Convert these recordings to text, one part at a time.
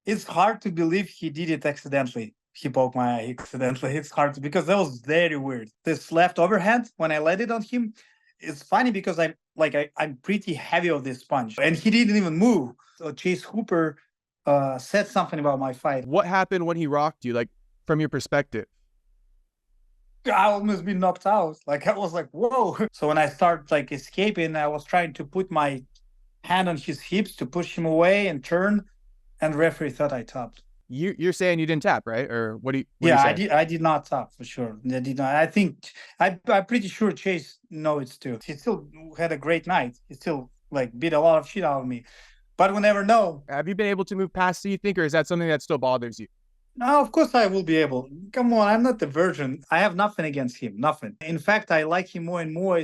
It's hard to believe he did it accidentally. He poked my eye accidentally. It's hard to, because that was very weird. This left overhand, when I laid it on him, it's funny because I'm pretty heavy of this punch, and he didn't even move. So Chase Hooper said something about my fight. What happened when he rocked you, like from your perspective? I almost been knocked out. Like I was like, whoa. So when I started like escaping, I was trying to put my hand on his hips to push him away and turn, and referee thought I tapped. You're saying you didn't tap, right? Or what are you Yeah, I saying? did. I did not tap for sure. I did not. I think I'm pretty sure Chase knows too. He still had a great night. He still like beat a lot of shit out of me, but we never know. Have you been able to move past it, you think, or is that something that still bothers you? No, of course I will be able. Come on, I'm not the virgin. I have nothing against him. Nothing. In fact, I like him more and more.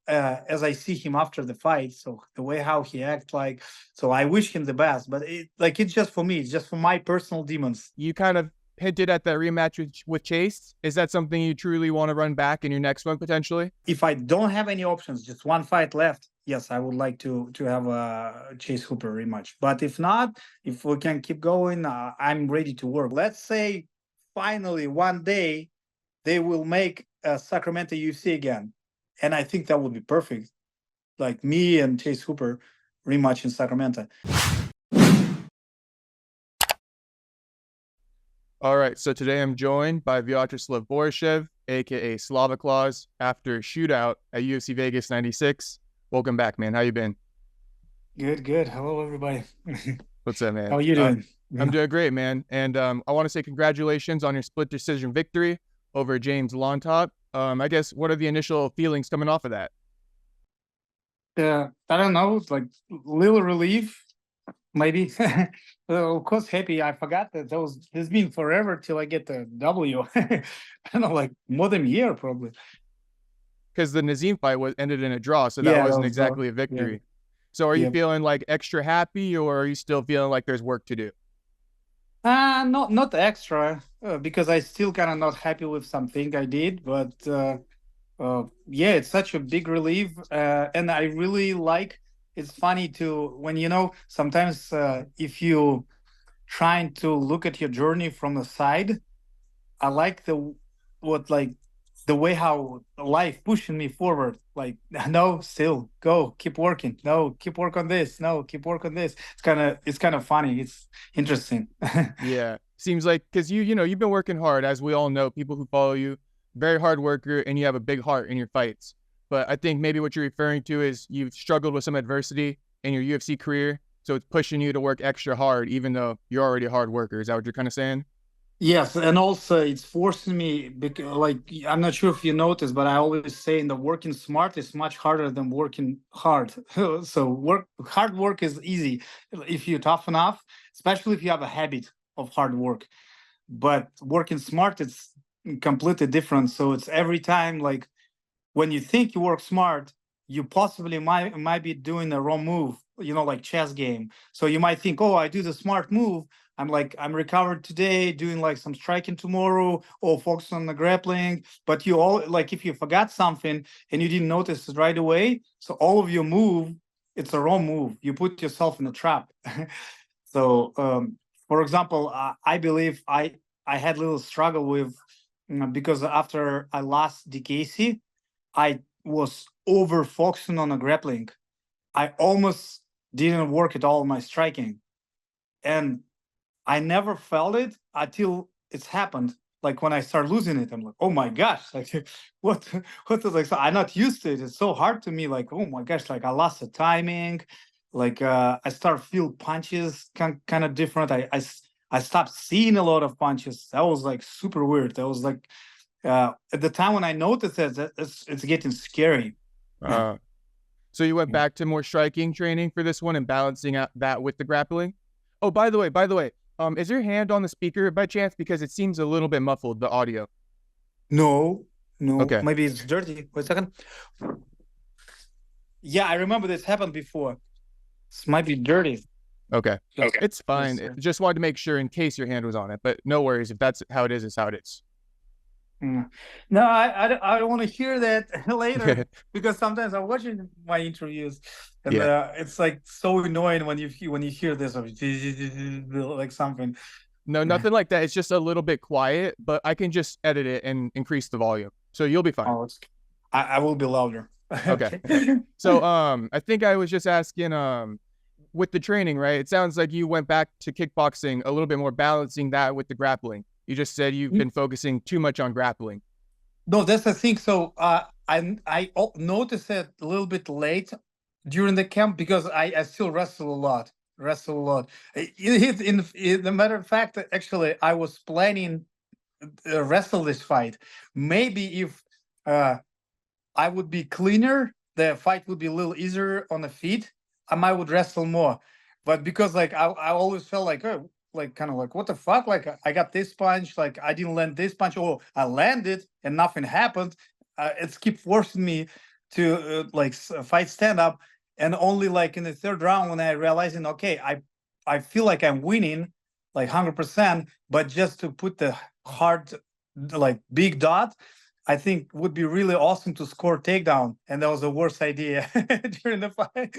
As I see him after the fight. So the way how he acts, like, so I wish him the best. But it's just for me. It's just for my personal demons. You kind of hinted at that rematch with Chase. Is that something you truly want to run back in your next one potentially? If I don't have any options, just one fight left, yes, I would like to have a Chase Hooper rematch. But if not, if we can keep going, I'm ready to work. Let's say finally one day they will make a Sacramento UFC again, and I think that would be perfect. Like me and Chase Hooper rematch in Sacramento. All right, so today I'm joined by Viacheslav Borshchev, aka Slava Claus, after a shootout at UFC Vegas 96. Welcome back, man. How you been? Good, good. Hello, everybody. What's up, How man? are you doing? I'm doing great, man. And I want to say congratulations on your split decision victory over James Llontop. I guess what are the initial feelings coming off of that? I don't know, like little relief, maybe. Of course, happy. I forgot that it's been forever till I get the W. I don't know, like more than a year probably. Because the Nazim fight was ended in a draw, so that Yeah, that wasn't was exactly a yeah, victory. So are you yeah. feeling like extra happy, or are you still feeling like there's work to do? Not extra, because I still kind of not happy with something I did, but yeah, it's such a big relief, and I really like. It's funny to when sometimes if you trying to look at your journey from the side, I like what like the way how life pushing me forward. Like no, still go, keep working. No, keep work on this. No, keep work on this. It's kind of funny. It's interesting. Yeah, seems like because you've been working hard, as we all know, people who follow you, very hard worker, and you have a big heart in your fights. But I think maybe what you're referring to is you've struggled with some adversity in your UFC career, so it's pushing you to work extra hard, even though you're already a hard worker. Is that what you're kind of saying? Yes, and also it's forcing me because, like, I'm not sure if you noticed, but I always say in the working smart is much harder than working hard. So hard work is easy if you're tough enough, especially if you have a habit of hard work. But working smart, it's completely different. So it's every time like when you think you work smart, you possibly might be doing a wrong move, like chess game. So you might think, oh, I do the smart move. I'm recovered today, doing like some striking tomorrow, or focus on the grappling. But you all like if you forgot something and you didn't notice it right away, so all of your move, it's a wrong move. You put yourself in a trap. So, for example, I believe I had a little struggle with because after I lost DKC, I was over focusing on the grappling. I almost didn't work at all on my striking, and I never felt it until it's happened. Like when I start losing it, I'm like, oh my gosh, like what what is like so I'm not used to it. It's so hard to me, like, oh my gosh, like I lost the timing, like I start feel punches kind of different. I stopped seeing a lot of punches. That was like super weird. That was like at the time when I noticed it, it's getting scary. Uh, so you went back to more striking training for this one and balancing out that with the grappling. Oh, by the way, is your hand on the speaker by chance? Because it seems a little bit muffled, the audio. No, no, Okay. maybe it's dirty. Wait a second. Yeah, I remember this happened before. This might be dirty. Okay. Okay. It's Yes, fine. sir. Just wanted to make sure in case your hand was on it, but no worries. If that's how it is, it's how it is. Mm. No, I don't want to hear that later, because sometimes I'm watching my interviews, and Yeah. it's like so annoying when you hear this of like something. No, nothing like that. It's just a little bit quiet, but I can just edit it and increase the volume. So you'll be fine. Oh, I will be louder. Okay. Okay. So I think I was just asking with the training, right? It sounds like you went back to kickboxing a little bit more, balancing that with the grappling. You just said you've been focusing too much on grappling. No, that's the thing. So I noticed it a little bit late during the camp, because I still wrestle a lot, wrestle a lot. In the matter of fact, actually, I was planning wrestle this fight. Maybe if uh, I would be cleaner, the fight would be a little easier on the feet. I might would wrestle more, but because like I always felt like, oh, like kind of like, what the fuck, like I got this punch, like I didn't land this punch, or I landed and nothing happened. It's keep forcing me to fight stand up, and only like in the third round when I realizing, okay, I feel like I'm winning like 100%, but just to put the hard like big dot, I think would be really awesome to score takedown, and that was the worst idea during the fight.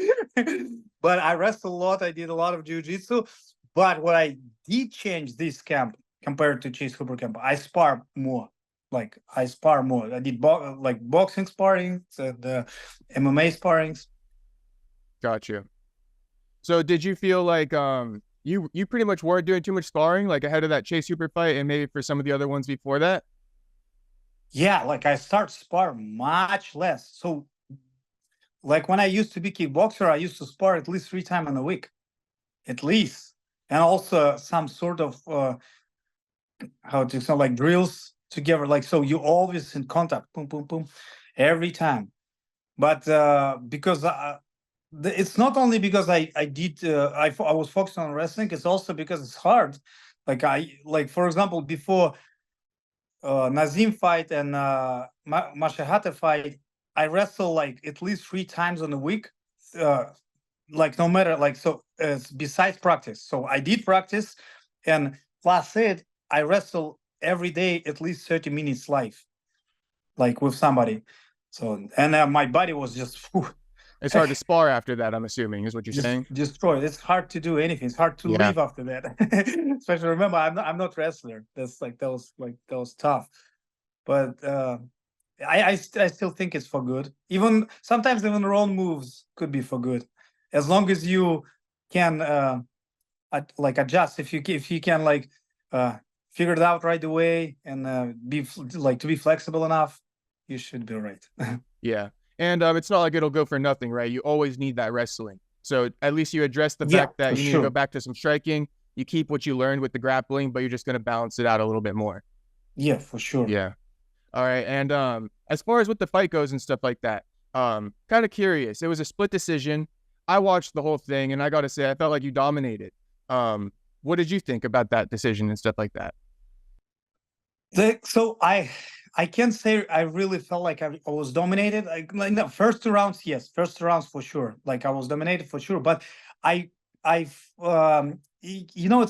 But I wrestled a lot. I did a lot of jiu-jitsu. But what I did change this camp compared to Chase Hooper camp, I spar more. Like I spar more. I did like boxing sparring, so the MMA sparrings. Got you. So did you feel like you pretty much weren't doing too much sparring like ahead of that Chase Hooper fight and maybe for some of the other ones before that? Yeah, like I start spar much less. So like when I used to be kickboxer, I used to spar at least 3 times in a week, at least, and also some sort of how to sound like drills together. Like so, you always in contact, boom, boom, boom, every time. But because it's not only because I did I was focused on wrestling. It's also because it's hard. Like for example, before Nazim fight and Mashahata fight, I wrestle like at least 3 times in a week. Uh, like no matter like so besides practice. So I did practice, and plus it, I wrestle every day at least 30 minutes live, like with somebody. So and my body was just It's hard to spar after that, I'm assuming, is what you're just saying. destroyed. It's hard to do anything. It's hard to Yeah. leave after that. Especially remember, I'm not wrestler. That's like that was tough. But I still think it's for good. Even sometimes even wrong moves could be for good, as long as you can like adjust. If you can like uh, figure it out right away and like to be flexible enough, you should be right. Yeah. And it's not like it'll go for nothing, right? You always need that wrestling. So at least you address the Yeah, fact that for you need to go sure. back to some striking. You keep what you learned with the grappling, but you're just going to balance it out a little bit more. Yeah, for sure. Yeah. All right. And as far as what the fight goes and stuff like that, kind of curious. It was a split decision. I watched the whole thing and I got to say I felt like you dominated. What did you think about that decision and stuff like that? So I can't say I really felt like I was dominated. Like no, first 2 rounds, yes, first 2 rounds for sure. Like I was dominated for sure. But I it's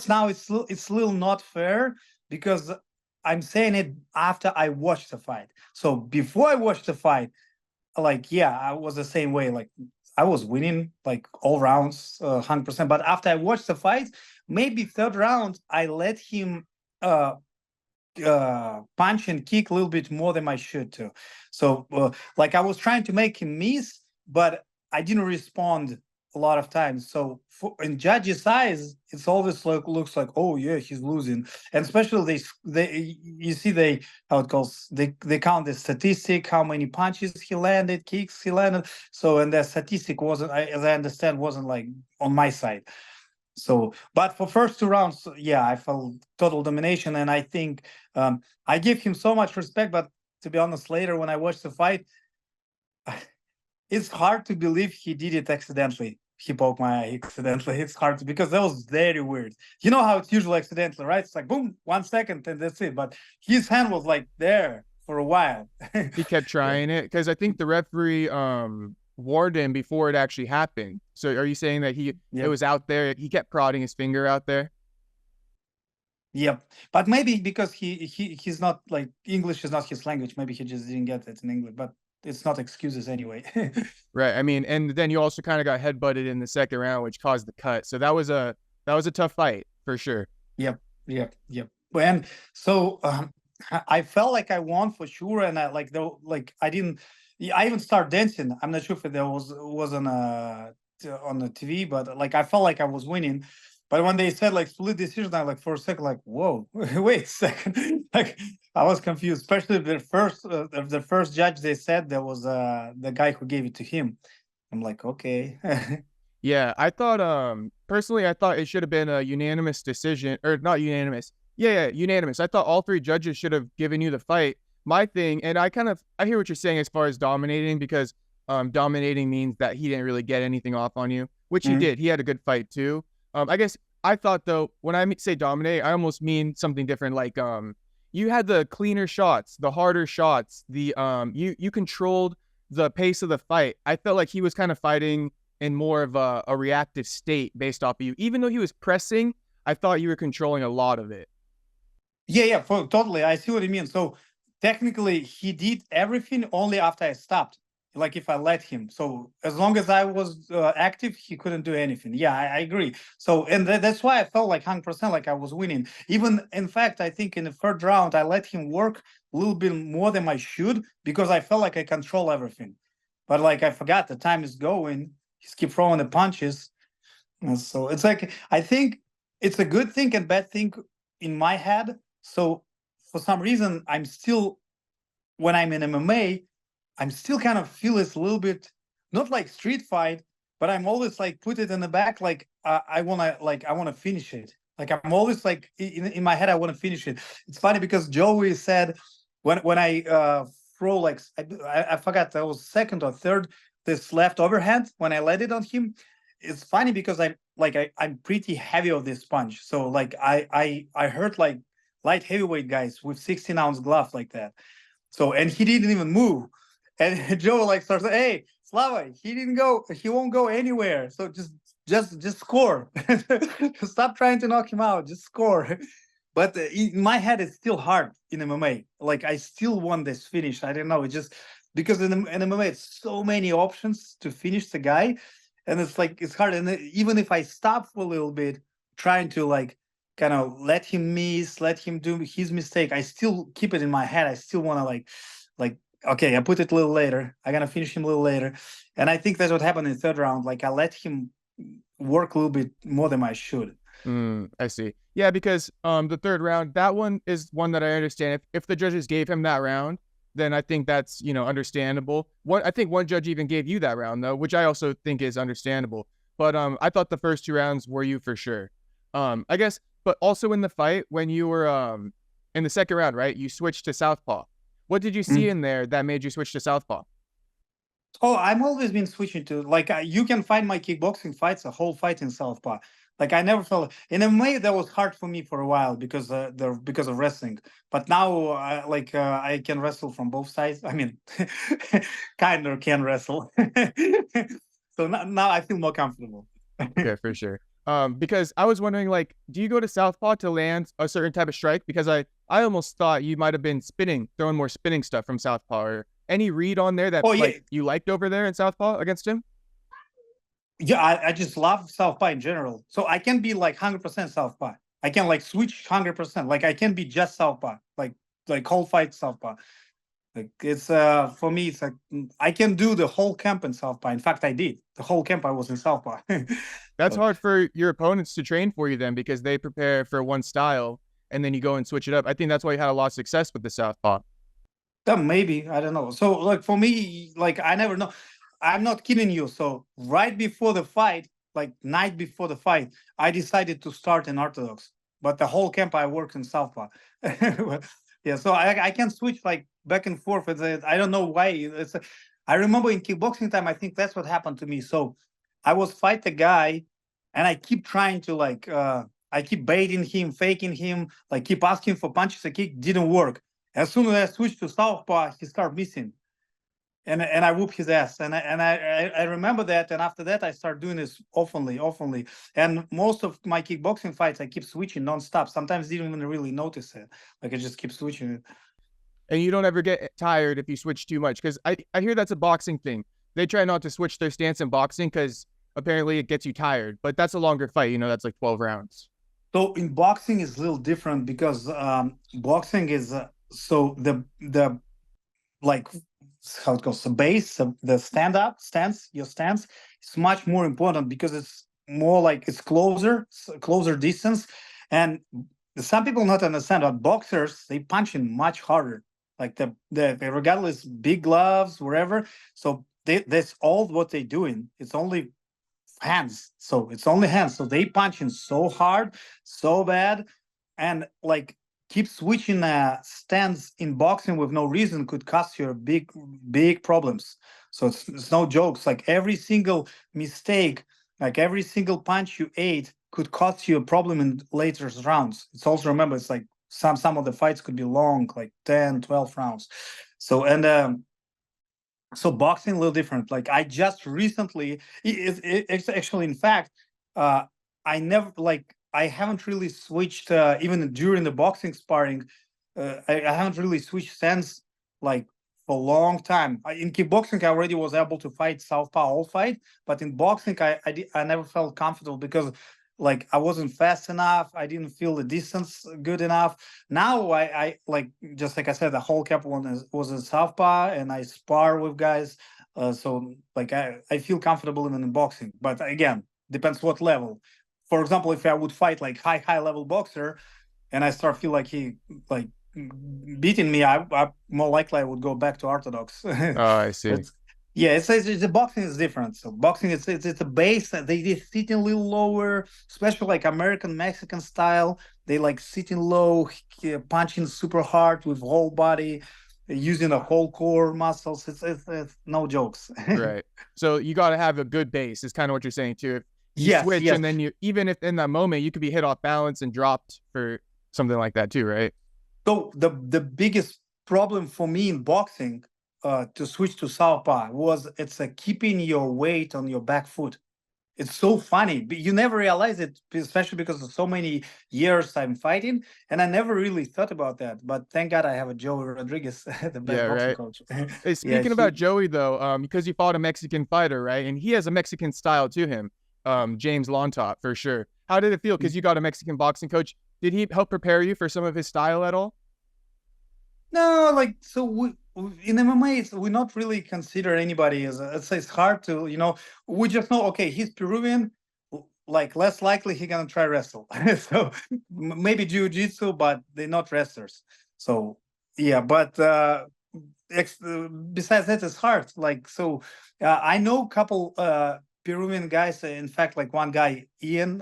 now it's a little not fair, because I'm saying it after I watched the fight. So before I watched the fight, like yeah, I was the same way. Like I was winning like all rounds, 100%. But after I watched the fight, maybe third round, I let him uh punch and kick a little bit more than I should too. So like I was trying to make him miss, but I didn't respond a lot of times. So in judges' eyes, it's always like looks like, oh yeah, he's losing. And especially they you see they how it goes, they count the statistic, how many punches he landed, kicks he landed. So and the statistic wasn't, as I understand, wasn't like on my side. So, but for first 2 rounds, yeah, I felt total domination, and I think I give him so much respect. But to be honest, later when I watched the fight, it's hard to believe he did it accidentally. He poked my eye accidentally. It's hard to, because that was very weird. You know how it's usually accidentally, right? It's like boom, 1 second, and that's it. But his hand was like there for a while. He kept Yeah. trying it because I think the referee warned him before it actually happened. So are you saying that it Yep. was out there? He kept prodding his finger out there. Yep. But maybe because he's not like English is not his language. Maybe he just didn't get it in English. But it's not excuses anyway. Right. I mean, and then you also kind of got headbutted in the second round, which caused the cut. So that was a tough fight for sure. Yep. Yep. Yep. And so I felt like I won for sure, and I like though like I didn't. Yeah, I even started dancing. I'm not sure if there was on the TV, but like I felt like I was winning. But when they said like split decision, I like for a second like whoa, wait a second, like I was confused. Especially the first judge they said there was the guy who gave it to him. I'm like okay. Yeah, I thought personally I thought it should have been a unanimous decision or not unanimous. Yeah, unanimous. I thought all three judges should have given you the fight. My thing, and I hear what you're saying as far as dominating because dominating means that he didn't really get anything off on you, which he Mhm. did. He had a good fight too. I guess I thought though when I say dominate, I almost mean something different like you had the cleaner shots, the harder shots, the you controlled the pace of the fight. I felt like he was kind of fighting in more of a reactive state based off of you. Even though he was pressing, I thought you were controlling a lot of it. Yeah, totally. I see what you mean. So technically, he did everything only after I stopped. Like if I let him. So as long as I was active, he couldn't do anything. Yeah, I agree. So and that's why I felt like 100% like I was winning. Even in fact, I think in the third round, I let him work a little bit more than I should because I felt like I control everything. But like I forgot the time is going. He's keep throwing the punches. And so it's like I think it's a good thing and bad thing in my head. So for some reason, I'm still when I'm in MMA, I'm still kind of feel it's a little bit not like street fight, but I'm always like put it in the back, like I wanna finish it. Like I'm always like in my head, I want to finish it. It's funny because Joey said when I throw like I forgot that was second or third this left overhand when I let it on him. It's funny because I'm pretty heavy of this punch, so like I hurt like light heavyweight guys with 16-ounce glove like that. So and he didn't even move. And Joe like starts, hey, Slava, he didn't go, he won't go anywhere. So just score. Stop trying to knock him out. Just score. But in my head, it's still hard in MMA. Like I still want this finish. I don't know. It's just because in MMA, it's so many options to finish the guy, and it's like it's hard. And even if I stop for a little bit, trying to like kind of let him miss, let him do his mistake, I still keep it in my head. I still want to like okay, I put it a little later. I'm gonna finish him a little later, and I think that's what happened in the third round. Like I let him work a little bit more than I should. I see. Yeah, because the third round, that one is one that I understand. If the judges gave him that round, then I think that's understandable. I think one judge even gave you that round though, which I also think is understandable. But I thought the first two rounds were you for sure. I guess, but also in the fight when you were in the second round, right? You switched to southpaw. What did you see Mm. in there that made you switch to southpaw? Oh, I'm always been switching to like you can find my kickboxing fights, a whole fight in southpaw. Like I never felt in MMA that was hard for me for a while because of wrestling. But now I can wrestle from both sides. I mean, kind of can wrestle. So now I feel more comfortable. Okay, for sure. Because I was wondering, like, do you go to southpaw to land a certain type of strike? Because I almost thought you might have been throwing more spinning stuff from southpaw. Or any read on there that Oh yeah, like you liked over there in southpaw against him? yeah. I just love southpaw in general. So I can be like 100% southpaw. I can like switch 100%. Like I can be just southpaw, like whole fight southpaw. Like it's for me, it's like I can do the whole camp in southpaw. In fact, I did the whole camp. I was in southpaw. That's So hard for your opponents to train for you then because they prepare for one style and then you go and switch it up. I think that's why you had a lot of success with the southpaw. maybe I don't know. So like for me, like I never know. I'm not kidding you. So right before the fight, like night before the fight, I decided to start in orthodox. But the whole camp I worked in southpaw. Yeah, so I can switch like back and forth. I don't know why. I remember in kickboxing time, I think that's what happened to me. So I was fight the guy, and I keep trying to I keep baiting him, faking him, like keep asking for punches. A kick didn't work. As soon as I switched to southpaw, he started missing. and I whoop his ass. And I remember that. And after that, I started doing this oftenly. And most of my kickboxing fights, I keep switching nonstop. Sometimes didn't even really notice it. Like I just keep switching it. And you don't ever get tired if you switch too much. Because I hear that's a boxing thing. They try not to switch their stance in boxing because apparently it gets you tired. But that's a longer fight. That's like 12 rounds. So in boxing is a little different because boxing is so the like how it goes the base the stand up stance your stance is much more important because it's more like it's closer distance. And some people not understand that boxers they punch in much harder, like the regardless big gloves wherever. So that's all what they doing. It's only hands. So it's only hands. So they punch in so hard, so bad, and like keep switching stance in boxing with no reason could cost you big problems. So it's no jokes. Like every single mistake, like every single punch you ate could cost you a problem in later rounds. It's also remember it's like some of the fights could be long, like 10, 12 rounds. So so boxing a little different. Like I just recently, it's actually in fact, uh, I never like I haven't really switched even during the boxing sparring. I haven't really switched stance like for a long time. In kickboxing, I already was able to fight southpaw all fight, but in boxing, I never felt comfortable because like I wasn't fast enough. I didn't feel the distance good enough. Now I like just like I said, the whole cap one was a southpaw, and I spar with guys. So like I feel comfortable even in boxing, but again, depends what level. For example, if I would fight like high level boxer, and I start feel like he like beating me, I more likely I would go back to orthodox. Oh, I see. But yeah, it's the boxing is different. So boxing it's a base that they sit a little lower, especially like American Mexican style. They like sitting low, punching super hard with whole body, using the whole core muscles. It's no jokes. Right. So you got to have a good base is kind of what you're saying too. If you Yes, switch yes. and then even if in that moment you could be hit off balance and dropped for something like that too, right? So the biggest problem for me in boxing to switch to southpaw was it's keeping your weight on your back foot. It's so funny, but you never realize it, especially because of so many years I'm fighting, and I never really thought about that. But thank God I have a Joe Rodriguez, the Yeah, best boxing right. coach. Hey, Yeah, speaking about Joey though, because you fought a Mexican fighter, right? And he has a Mexican style to him, James Llontop for sure. How did it feel? Because you got a Mexican boxing coach. Did he help prepare you for some of his style at all? no, like so in MMA, we not really consider anybody as it's hard to we just know okay he's Peruvian, like less likely he gonna try wrestle. So maybe jiu-jitsu, but they're not wrestlers. So yeah, but besides that, it's hard. Like so, I know a couple Peruvian guys. In fact, like one guy, Ian.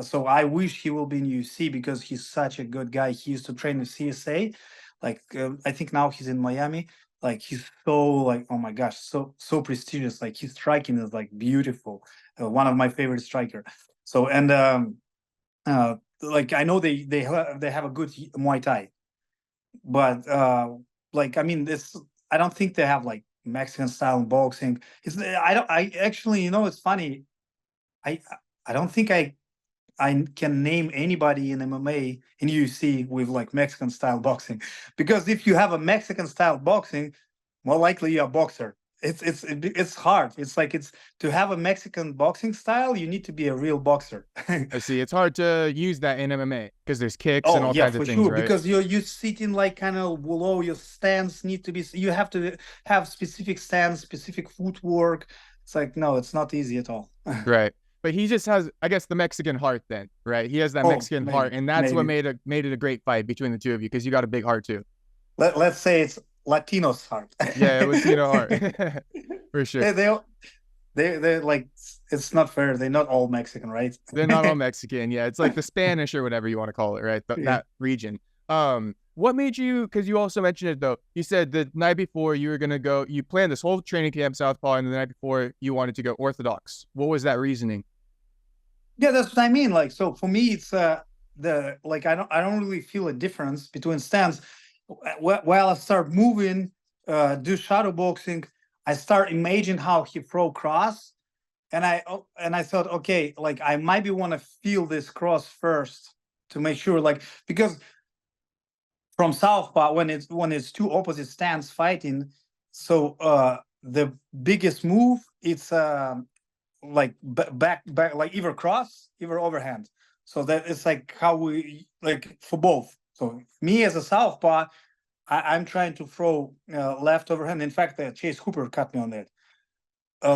So I wish he will be in UFC because he's such a good guy. He used to train with CSA. Like I think now he's in Miami. Like he's so like oh my gosh, so prestigious. Like his striking is like beautiful. One of my favorite striker. So and like I know they have a good Muay Thai, but like I mean this I don't think they have like Mexican style boxing. It's I don't I actually it's funny. I I don't think I can name anybody in MMA in UFC with like Mexican style boxing, because if you have a Mexican style boxing, more likely you're a boxer. It's hard. It's like it's to have a Mexican boxing style, you need to be a real boxer. I see. It's hard to use that in MMA because there's kicks and Oh all yeah, kinds of for things, sure. right? Because you're sitting like kind of below your stance need to be. You have to have specific stance, specific footwork. It's like no, it's not easy at all. Right. But he just has, I guess, the Mexican heart then, right? He has that Oh, Mexican heart, maybe, and that's what maybe. made it a great fight between the two of you because you got a big heart too. Let's say it's Latinos heart. Yeah, Latino heart for sure. they they they're like it's not fair. They're not all Mexican, right? They're not all Mexican. Yeah, it's like the Spanish or whatever you want to call it, right? Yeah. That region. What made you? Because you also mentioned it though. You said the night before you were gonna go. You planned this whole training camp Southpaw, and the night before you wanted to go Orthodox. What was that reasoning? Yeah, that's what I mean. Like, so for me, it's the like I don't really feel a difference between stance. While I start moving, do shadow boxing, I start imagining how he throw cross, and I thought, okay, like I maybe want to feel this cross first to make sure, like, because from southpaw, when it's two opposite stands fighting, so the biggest move, it's like back, like either cross, either overhand. So that it's like how we like for both. So me as a southpaw, I'm trying to throw left overhand. In fact, Chase Hooper cut me on that.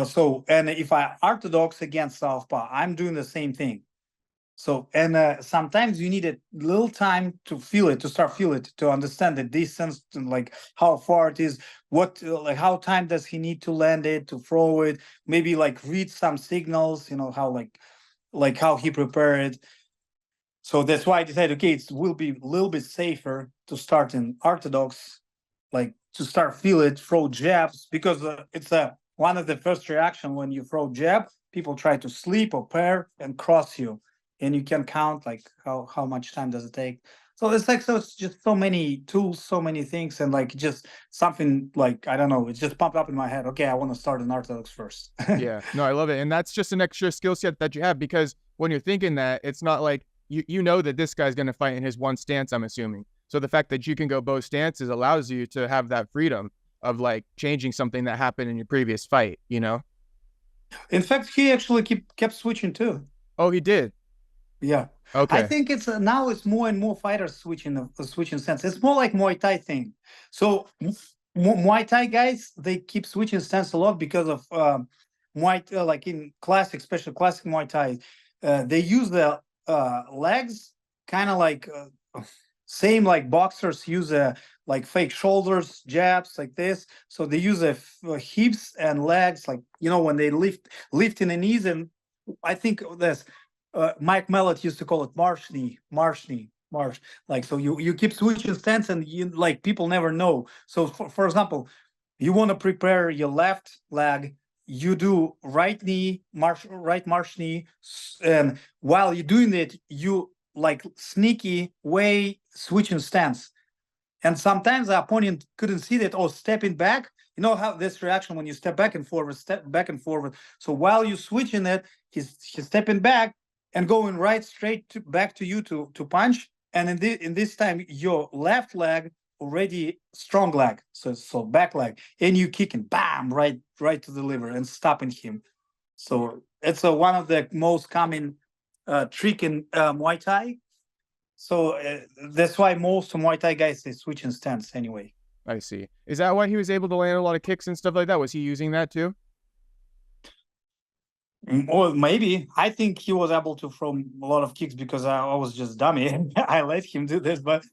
So, and if I orthodox against southpaw, I'm doing the same thing. So, and sometimes you need a little time to feel it, to start feel it, to understand the distance, to like how far it is, what, like how time does he need to land it, to throw it, maybe like read some signals, how like how he prepared. So that's why I decided, okay, it will be a little bit safer to start in orthodox, like to start feel it, throw jabs, because it's one of the first reaction when you throw jab, people try to sleep or pair and cross you, and you can count like how much time does it take. So it's like, so it's just so many tools, so many things, and like just something like, I don't know, it just popped up in my head. Okay, I want to start in orthodox first. Yeah, no, I love it. And that's just an extra skill set that you have, because when you're thinking that, it's not like you know that this guy's going to fight in his one stance, I'm assuming. So the fact that you can go both stances allows you to have that freedom of like changing something that happened in your previous fight, In fact, he actually kept switching too. Oh, he did. Yeah, I Okay. think it's now it's more and more fighters switching stance. It's more like Muay Thai thing. So Muay Thai guys, they keep switching stance a lot because of like in classic, especially classic Muay Thai, they use the legs kind of like same like boxers use like fake shoulders, jabs like this. So they use hips and legs, like when they lifting the knees, and I think this Mike Mellett used to call it marsh knee, marsh. Like, so you keep switching stance, and you like people never know. So for example, you want to prepare your left leg, you do right knee, right marsh knee, and while you're doing it, you like sneaky way switching stance. And sometimes the opponent couldn't see that, or stepping back. You know how this reaction when you step back and forward, step back and forward. So while you're switching it, he's stepping back and going right straight back to you to punch. And in this time, your left leg already strong leg, so back leg, and you kicking, bam, right to the liver and stopping him. So it's one of the most common trick in Muay Thai. So that's why most Muay Thai guys they switch in stance anyway. I see. Is that why he was able to land a lot of kicks and stuff like that? Was he using that too? Or maybe I think he was able to throw a lot of kicks because I was just dummy. I let him do this, but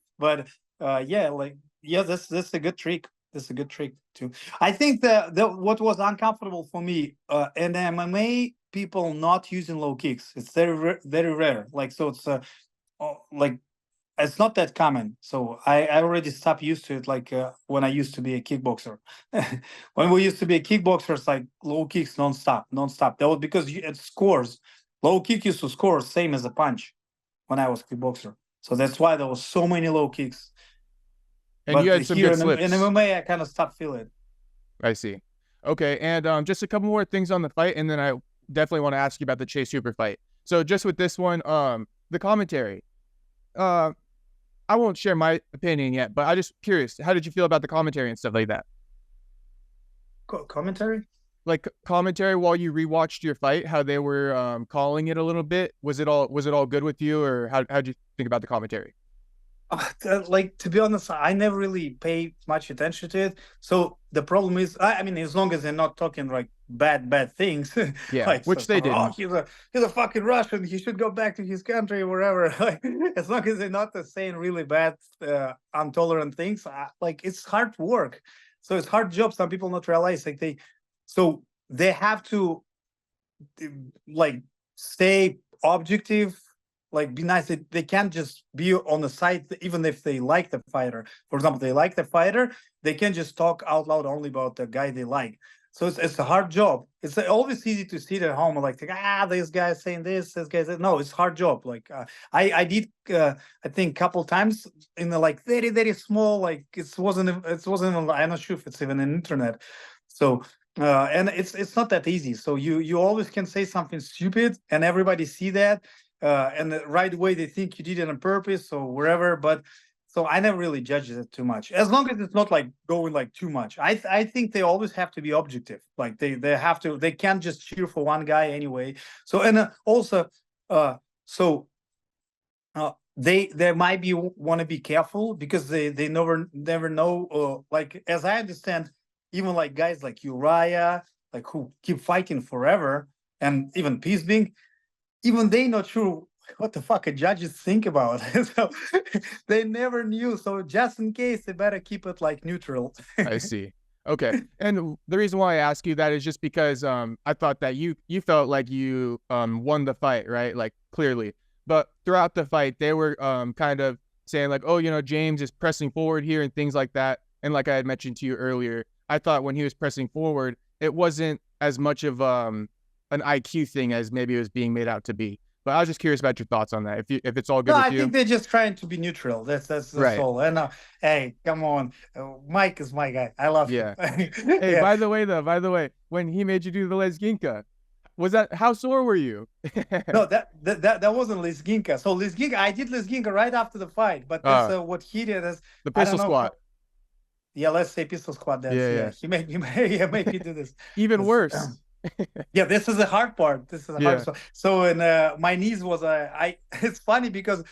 yeah, like yeah, this a good trick. This is a good trick too. I think the what was uncomfortable for me in MMA, people not using low kicks. It's very rare. Like so, it's like it's not that common. So I already stopped used to it. Like when I used to be a kickboxer, when we used to be a kickboxer, it's like low kicks nonstop. That was because it scores. Low kick used to score same as a punch when I was kickboxer. So that's why there was so many low kicks. And you But had some here good in slips. MMA, I kind of stopped feeling it. I see. Okay, and just a couple more things on the fight, and then I definitely want to ask you about the Chase Hooper fight. So just with this one, the commentary. I won't share my opinion yet, but I'm just curious. How did you feel about the commentary and stuff like that? Commentary? Like commentary while you rewatched your fight, how they were calling it a little bit. Was it all good with you, or how'd you think about the commentary? Like to be honest, I never really pay much attention to it. So the problem is, I mean, as long as they're not talking like bad things, Yeah, like which they oh, didn't. he's a fucking Russian. He should go back to his country, wherever. Like, as long as they're not saying really bad, intolerant things, like it's hard work. So it's hard job. Some people not realize like so they have to like stay objective, like be nice. They can't just be on the side, even if they like the fighter. For example, they like the fighter, they can just talk out loud only about the guy they like. So it's a hard job. It's always easy to sit at home and like think, this guy's saying this guy's saying, no, it's a hard job. Like I did I think couple times in the like very very small, like it wasn't I'm not sure if it's even an internet. So and it's not that easy. So you always can say something stupid and everybody see that and right away they think you did it on purpose or wherever. But so I never really judge it too much, as long as it's not like going like too much. I think they always have to be objective. Like they can't just cheer for one guy anyway. So and also so they might be want to be careful because they never know. Like as I understand, even like guys like Uriah, like who keep fighting forever, and even Peacebeing, even they not sure what the fuck a judges think about. So they never knew. So just in case, they better keep it like neutral. I see. Okay. And the reason why I ask you that is just because I thought that you felt like you won the fight, right? Like clearly. But throughout the fight, they were kind of saying like, oh, James is pressing forward here and things like that. And like I had mentioned to you earlier, I thought when he was pressing forward, it wasn't as much of an IQ thing as maybe it was being made out to be. But I was just curious about your thoughts on that. If it's all good No, with I you. think they're just trying to be neutral. That's Right. all. And hey, come on, Mike is my guy. I love him. Yeah. Hey, Yeah. by the way, when he made you do the Lesginka, was that how sore were you? No, that wasn't Lizginka. So Lizginka, I did Lizginka right after the fight, but that's what he did. Is The I don't pistol know. squat. Yeah, let's say pistol squat. That's Yeah. He made me make me do this. Even worse. Yeah, this is the hard part. This is the hard part. So in my knees was it's funny because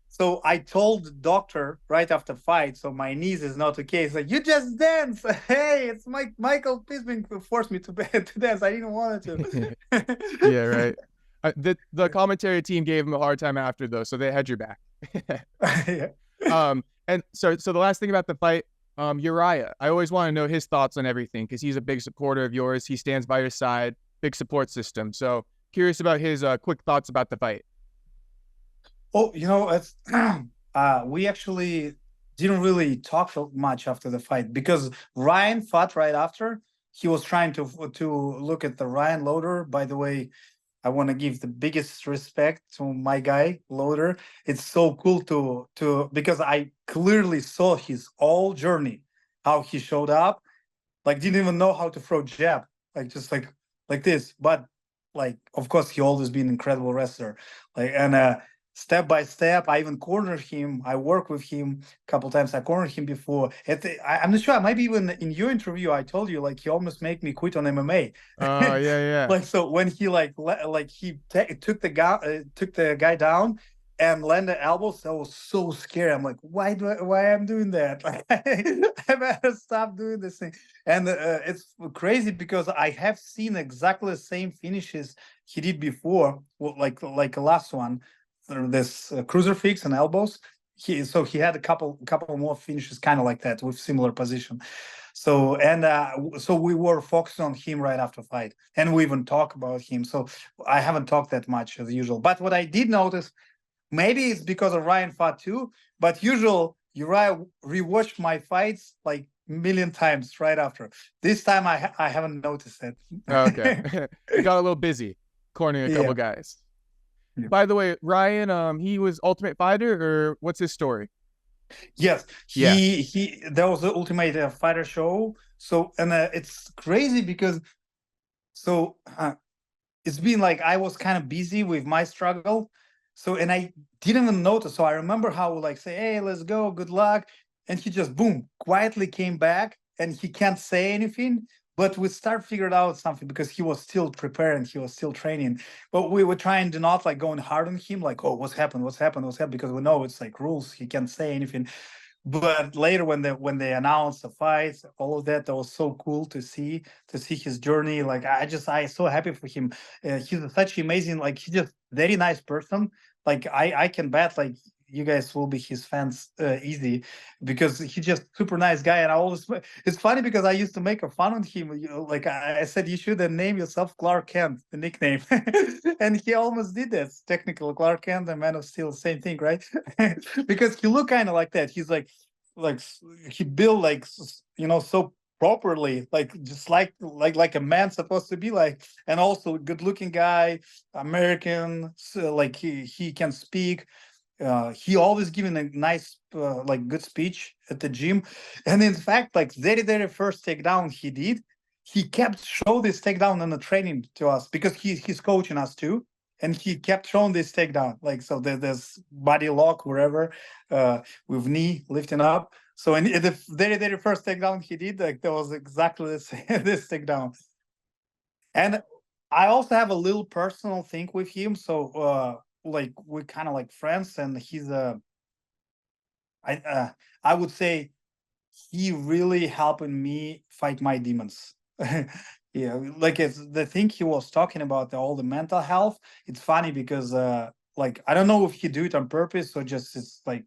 so I told the doctor right after fight, so my knees is not okay. It's like, you just dance. Hey, it's Michael Bisping who forced me to dance. I didn't want to. Yeah, right. The commentary team gave him a hard time after though, so they had your back. Yeah. And so the last thing about the fight, Uriah, I always want to know his thoughts on everything because he's a big supporter of yours. He stands by your side, big support system. So curious about his quick thoughts about the fight. Oh, it's we actually didn't really talk much after the fight because Ryan fought right after. He was trying to look at the Ryan Loder. By the way, I want to give the biggest respect to my guy Loder. It's so cool to because I clearly saw his whole journey, how he showed up, like didn't even know how to throw jab, like just like this. But like, of course, he always been an incredible wrestler. Like and step by step, I even cornered him. I worked with him a couple times. I cornered him before. I'm not sure. Maybe even in your interview, I told you like he almost made me quit on MMA. Yeah. Like so when he he took the guy down and landed elbows, I was so scared. I'm like, why I'm doing that? Like, I better stop doing this thing. And it's crazy because I have seen exactly the same finishes he did before, like the last one, this crucifix and elbows. He had a couple more finishes kind of like that with similar position. So and so we were focused on him right after fight, and we even talk about him. So I haven't talked that much as usual. But what I did notice, maybe it's because of Ryan fought too, but usual Uriah rewatched my fights like million times right after. This time I haven't noticed it. Okay. You got a little busy cornering a couple guys. Yeah. By the way, Ryan, he was Ultimate Fighter, or what's his story? Yes, he that was the Ultimate Fighter show. So and it's crazy because so it's been like I was kind of busy with my struggle. So and I didn't even notice. So I remember how like say, hey, let's go, good luck. And he just boom, quietly came back and he can't say anything. But we start figured out something because he was still preparing, he was still training. But we were trying to not like going hard on him, like, oh, what's happened? Because we know it's like rules, he can't say anything. But later when they announced the fights, all of that was so cool to see his journey. Like I so happy for him. He's such amazing, like he's just very nice person. Like I can bet like you guys will be his fans easy because he's just super nice guy. And I always, it's funny because I used to make a fun on him. Like I said, you should name yourself Clark Kent, the nickname. And he almost did that. Technical Clark Kent and Man of Steel, same thing, right? Because he look kind of like that. He's like he built like, so properly, like just like a man supposed to be like, and also good looking guy, American, so like he can speak. He always giving a nice like good speech at the gym, and in fact, like very first takedown he did, he kept show this takedown in the training to us because he's coaching us too, and he kept showing this takedown, like so there's body lock wherever, with knee lifting up. So in the very first takedown he did, like that was exactly this this takedown. And I also have a little personal thing with him. So like we're kind of like friends, and he's a I would say he really helping me fight my demons. Yeah, like it's the thing he was talking about, all the mental health. It's funny because like I don't know if he do it on purpose or just it's like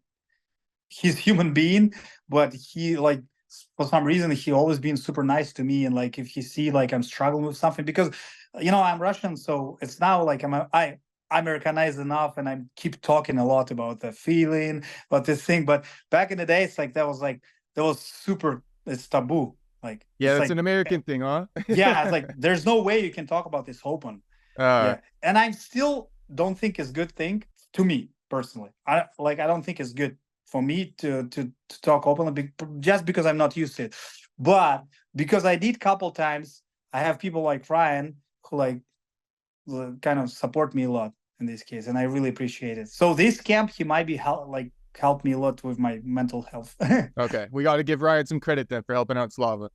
he's human being, but he like for some reason he always been super nice to me. And like if he see like I'm struggling with something, because I'm Russian, so it's now like I Americanized enough, and I keep talking a lot about the feeling, about this thing. But back in the day, it's like that was super, it's taboo. Like Yeah, it's that's like an American thing, huh? yeah, it's like there's no way you can talk about this open. Uh, Yeah, and I still don't think it's good thing to me personally. I don't think it's good for me to talk openly, just because I'm not used to it. But because I did couple times, I have people like Ryan who like kind of support me a lot in this case, and I really appreciate it. So this camp, he might be help me a lot with my mental health. okay, we got to give Ryan some credit then for helping out Slava.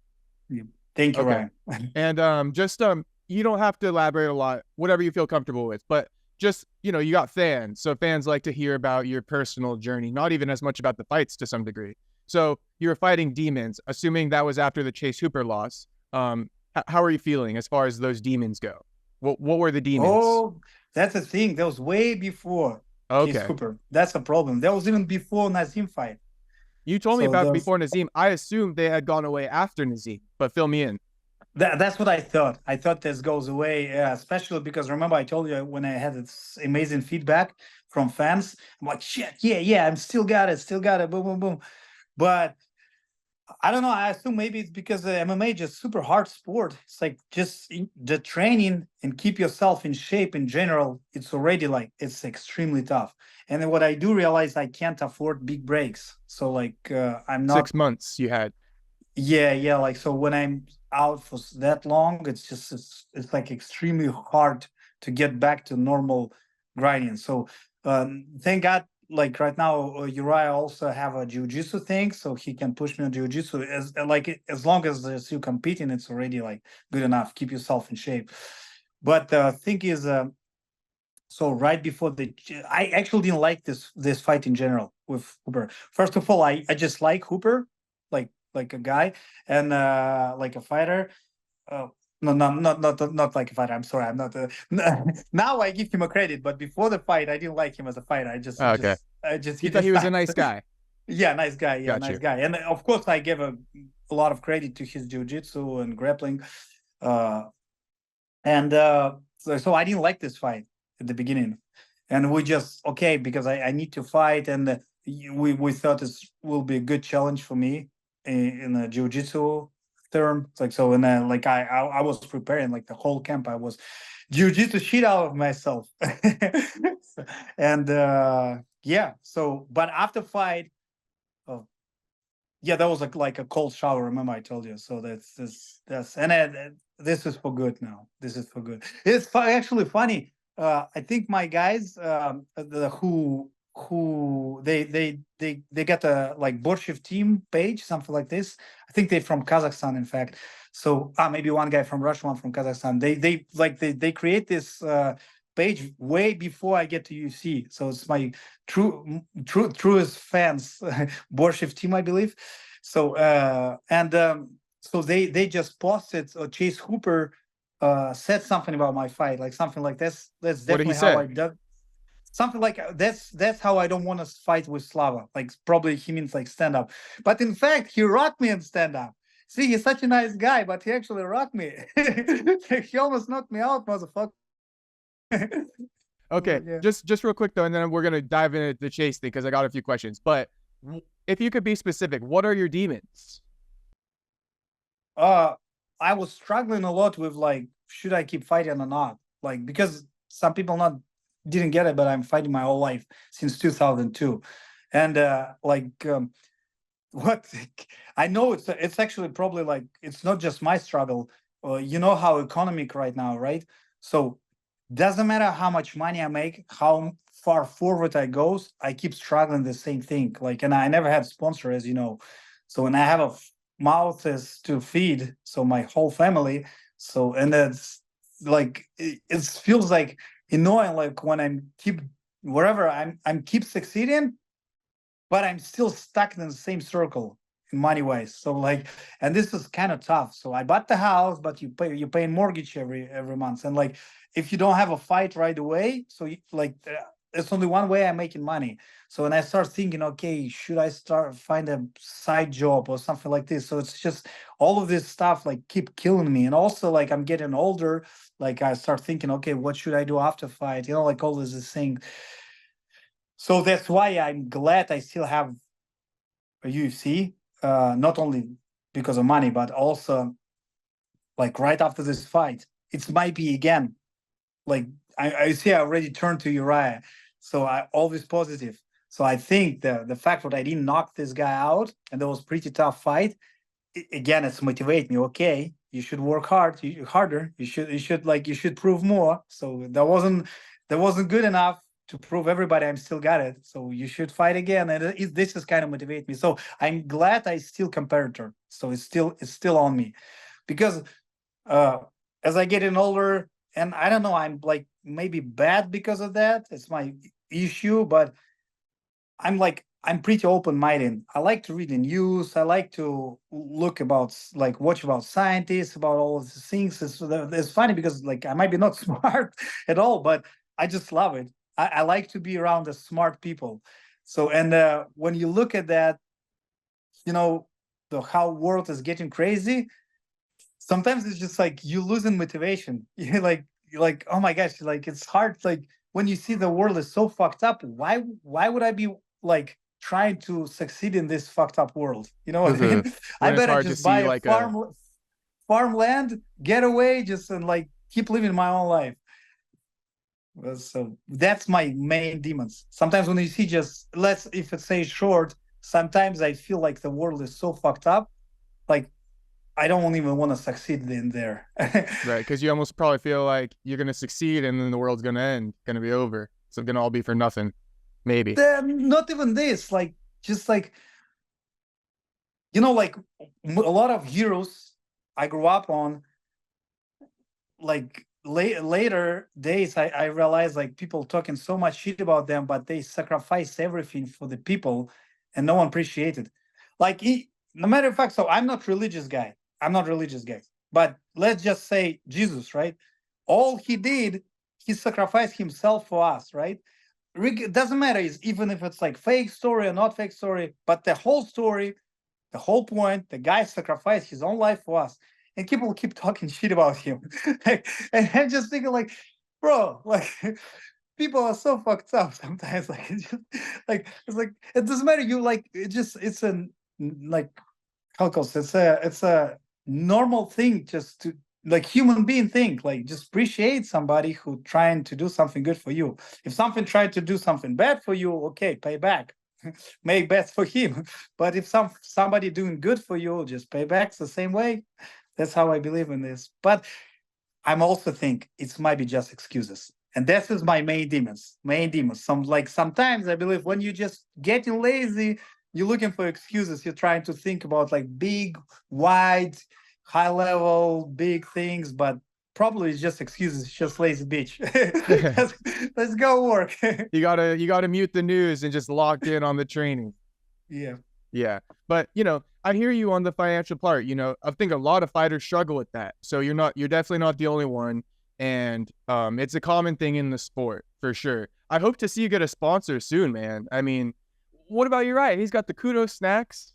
Yeah. Thank you, Okay, Ryan. and just you don't have to elaborate a lot, whatever you feel comfortable with, but just you got fans, so fans like to hear about your personal journey, not even as much about the fights to some degree. So you were fighting demons, assuming that was after the Chase Hooper loss. How are you feeling as far as those demons go? What were the demons? Oh, that's the thing. That was way before Case Okay. Hooper. That's the problem. That was even before Nazim fight. You told me So about those before Nazim. I assumed they had gone away after Nazim, but fill me in. that's what I thought. I thought this goes away, especially because remember I told you when I had this amazing feedback from fans. I'm like, shit, yeah, I'm still got it, boom, boom, boom. But I don't know. I assume maybe it's because the MMA just super hard sport. It's like just the training and keep yourself in shape in general. It's already like it's extremely tough. And then what I do realize, I can't afford big breaks. So like I'm not. 6 months you had. Yeah. Like so when I'm out for that long, it's like extremely hard to get back to normal grinding. So thank God, like right now, Uriah also have a jiu-jitsu thing, so he can push me on jiu-jitsu. As long as there's you competing, it's already like good enough. Keep yourself in shape. But the thing is, so right before I actually didn't like this fight in general with Hooper. First of all, I just like Hooper, like a guy, and like a fighter. No, not like a fighter. I'm sorry, I'm not. Now I give him a credit, but before the fight, I didn't like him as a fighter. Oh, okay. He You thought just he was a nice guy. yeah, nice guy. Yeah, Got nice you. guy. And of course, I give a lot of credit to his jiu-jitsu and grappling. Uh, and so I didn't like this fight at the beginning, and we just okay because I need to fight, and we thought this will be a good challenge for me in the jiu-jitsu term. It's like so, and then like I was preparing like the whole camp. I was jiu-jitsu shit out of myself, and yeah. So, but after fight, oh, yeah, that was like a cold shower. Remember I told you. So that's and this is for good now. This is for good. It's actually funny. I think my guys, who they got a like Borshchev team page, something like this. I think they're from Kazakhstan, in fact. So maybe one guy from Russia, one from Kazakhstan. They create this page way before I get to UFC. So it's my truest fans, Borshchev team, I believe. So so they just posted Chase Hooper said something about my fight, like something like this. That's What did he definitely how say? I do. Something like that's how I don't want to fight with Slava. Like probably he means like stand up, but in fact he rocked me in stand up. See, he's such a nice guy, but he actually rocked me. He almost knocked me out, motherfucker. Okay, Yeah. just real quick though, and then we're gonna dive into the Chase thing because I got a few questions. But if you could be specific, what are your demons? Uh, I was struggling a lot with like, should I keep fighting or not? Like, because some people not didn't get it, but I'm fighting my whole life since 2002, and what I know it's actually probably like it's not just my struggle. You know how economic right now, right? So doesn't matter how much money I make, how far forward I goes, I keep struggling the same thing. Like, and I never had sponsor, as you know. So when I have a mouth is to feed, so my whole family. So and that's like it feels like annoying, like when I'm keep wherever I'm keep succeeding, but I'm still stuck in the same circle in money wise. So like, and this is kind of tough. So I bought the house, but you're paying mortgage every month, and like if you don't have a fight right away, so it's only one way I'm making money. So when I start thinking, okay, should I start find a side job or something like this? So it's just all of this stuff like keep killing me, and also like I'm getting older. Like I start thinking, okay, what should I do after fight? You know, like all this thing. So that's why I'm glad I still have a UFC, not only because of money, but also like right after this fight, it might be again. Like I see, I already turned to Uriah, so I always positive. So I think the fact that I didn't knock this guy out and that was pretty tough fight, again, it's motivate me. Okay, you should work harder. You should prove more. So that wasn't good enough to prove everybody I'm still got it. So you should fight again, and this is kind of motivate me. So I'm glad I still competitor. So it's still on me, because uh as I getting older, and I don't know, I'm like maybe bad because of that. It's my issue, but I'm pretty open-minded. I like to read the news. I like to look about like watch about scientists, about all of these things. It's funny because like I might be not smart at all, but I just love it. I like to be around the smart people. So and when you look at that, you know, the how world is getting crazy, sometimes it's just like you losing motivation. You're like, oh my gosh, like it's hard. Like when you see the world is so fucked up, why would I be like trying to succeed in this fucked up world? You know what I mean? I When it's better hard to just buy see a like a farmland, get away, just and like keep living my own life. So that's my main demons. Sometimes when you see just let's if it says short, sometimes I feel like the world is so fucked up, like I don't even want to succeed in there. right, because you almost probably feel like you're gonna succeed and then the world's gonna end, gonna be over. So it's gonna all be for nothing. Maybe. Not even this, like just like like a lot of heroes I grew up on, like later days I realized like people talking so much shit about them, but they sacrificed everything for the people and no one appreciated. Like no matter of fact, so I'm not religious guy, but let's just say Jesus, right? All he did, he sacrificed himself for us, right? It doesn't matter even if it's like fake story or not fake story, but the whole story, the whole point, the guy sacrificed his own life for us, and people keep talking shit about him. And I'm just thinking, like, bro, like, people are so fucked up sometimes. Like, it's like it doesn't matter. You like it just it's a like calculus. It's a normal thing just to like human being think like just appreciate somebody who trying to do something good for you. If something tried to do something bad for you, okay, pay back. Make best for him. But if somebody doing good for you, just pay back the same way. That's how I believe in this. But I'm also think it might be just excuses. And this is my main demons. Main demons. Sometimes I believe when you just getting lazy, you're looking for excuses. You're trying to think about like big, wide, high level, big things, but probably it's just excuses. It's just lazy bitch. let's go work. You gotta mute the news and just lock in on the training. Yeah. Yeah. But I hear you on the financial part. I think a lot of fighters struggle with that. So you're definitely not the only one. And it's a common thing in the sport for sure. I hope to see you get a sponsor soon, man. I mean, what about Uriah? He's got the kudos snacks.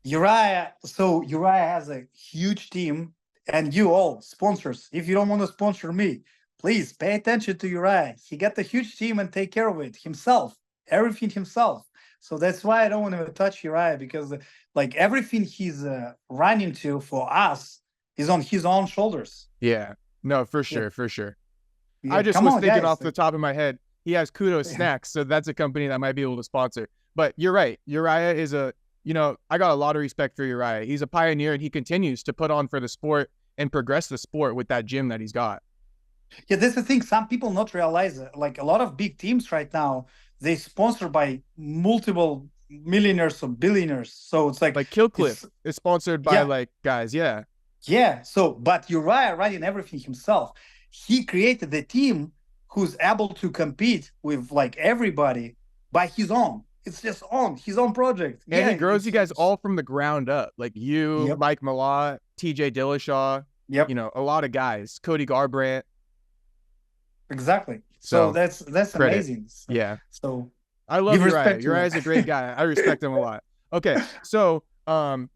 Uriah, so Uriah has a huge team, and you all sponsors. If you don't want to sponsor me, please pay attention to Uriah. He got a huge team and take care of it himself, everything himself. So that's why I don't want to touch Uriah, because like everything he's running to for us is on his own shoulders. Yeah. No, for Yeah, sure, for sure. I yeah. just Come was on, thinking guys. off the top of my head, he has Kudos Yeah. Snacks, so that's a company that might be able to sponsor. But you're right. Uriah is I got a lot of respect for Uriah. He's a pioneer and he continues to put on for the sport and progress the sport with that gym that he's got. Yeah, that's the thing. Some people not realize it. Like a lot of big teams right now, they sponsored by multiple millionaires or billionaires. So it's like Like Killcliff it's is sponsored by yeah, like guys. Yeah. yeah. So but Uriah running everything himself. He created the team who's able to compete with like everybody by his own. It's just on his own project. And Yeah, he grows you guys all from the ground up. Like you, yep, Mike Malott, TJ Dillashaw, yep, a lot of guys. Cody Garbrandt. exactly. So So that's credit. amazing. Yeah. So I love give Uriah. respect to Uriah him. is a great guy. I respect him a lot. Okay. So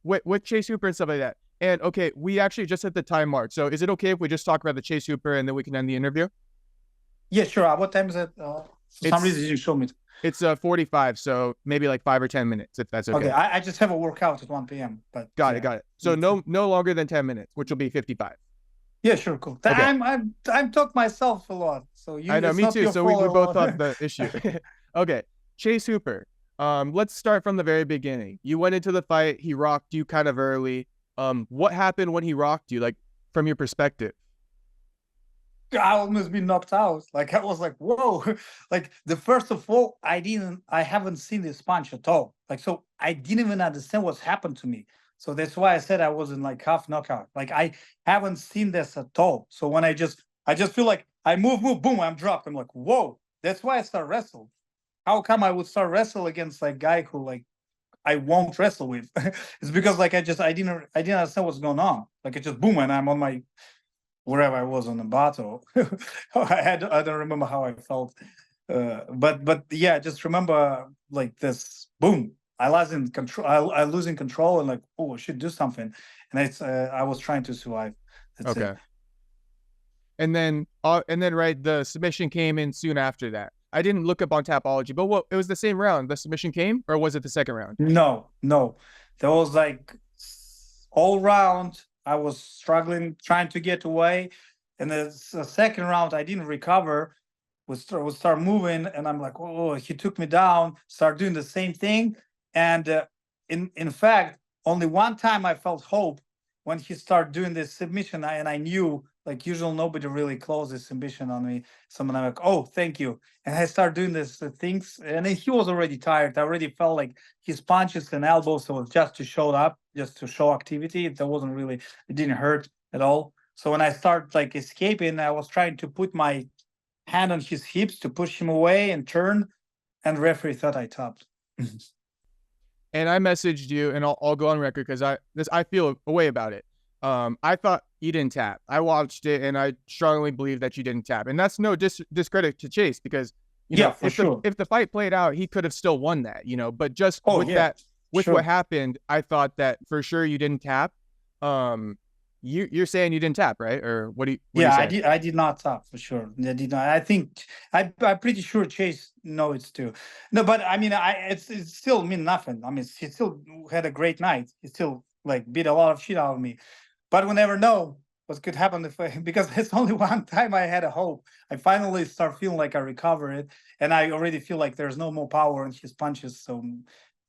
with Chase Hooper and stuff like that. And okay, we actually just hit the time mark. So is it okay if we just talk about the Chase Hooper and then we can end the interview? Yeah, sure. What time is it? For some reason, It's you didn't show me. it's 45, so maybe like 5 or 10 minutes if that's Okay, okay. I just have a workout at 1 p.m. But Got it, yeah, got it. So no longer than 10 minutes, which will be 55. yeah, sure, cool. Okay. I'm talk myself a lot, so I know, it's me not too. your So we fault both at all. have the issue. Okay. Chase Hooper. Let's start from the very beginning. You went into the fight, he rocked you kind of early. What happened when he rocked you, like from your perspective? I almost been knocked out. Like I was like, whoa. Like the first of all, I haven't seen this punch at all. Like so I didn't even understand what's happened to me. So that's why I said I wasn't like half knockout. Like I haven't seen this at all. So when I just feel like I move, boom, I'm dropped. I'm like, whoa. That's why I start wrestle. How come I would start wrestle against like guy who like I won't wrestle with? It's because like I didn't understand what's going on. Like it just boom and I'm on my wherever I was on the battle. I don't remember how I felt, but yeah, just remember like this boom. I lost in control. I losing control and like, oh, I should do something. And it's I was trying to survive. That's it. Okay. And then right, the submission came in soon after that. I didn't look up on Tapology, but what, it was the same round. The submission came, or was it the second round? No, no, there was like all round. I was struggling, trying to get away, and the second round I didn't recover. Would start moving, and I'm like, oh, he took me down. Start doing the same thing, and in fact, only one time I felt hope when he started doing this submission, and I knew like usual nobody really closes submission on me. Someone I'm like, oh, thank you, and I start doing this things, and then he was already tired. I already felt like his punches and elbows, so it was just to show up, just to show activity. That wasn't really, it didn't hurt at all. So when I start like escaping, I was trying to put my hand on his hips to push him away and turn, and referee thought I tapped. And I messaged you, and I'll go on record because I feel a way about it. I thought you didn't tap. I watched it, and I strongly believe that you didn't tap. And that's no discredit to Chase because Yeah, for sure. if the fight played out, he could have still won that. But just Oh with yeah, with sure. what happened, I thought that for sure you didn't tap. You're saying you didn't tap, right? Or what do you? What Yeah, do you say? I did not tap for sure. I did not. I think I'm pretty sure Chase knows too. No, but I mean, it still mean nothing. I mean, he still had a great night. He still like beat a lot of shit out of me. But we never know what could happen if because it's only one time I had a hope. I finally start feeling like I recovered, and I already feel like there's no more power in his punches. So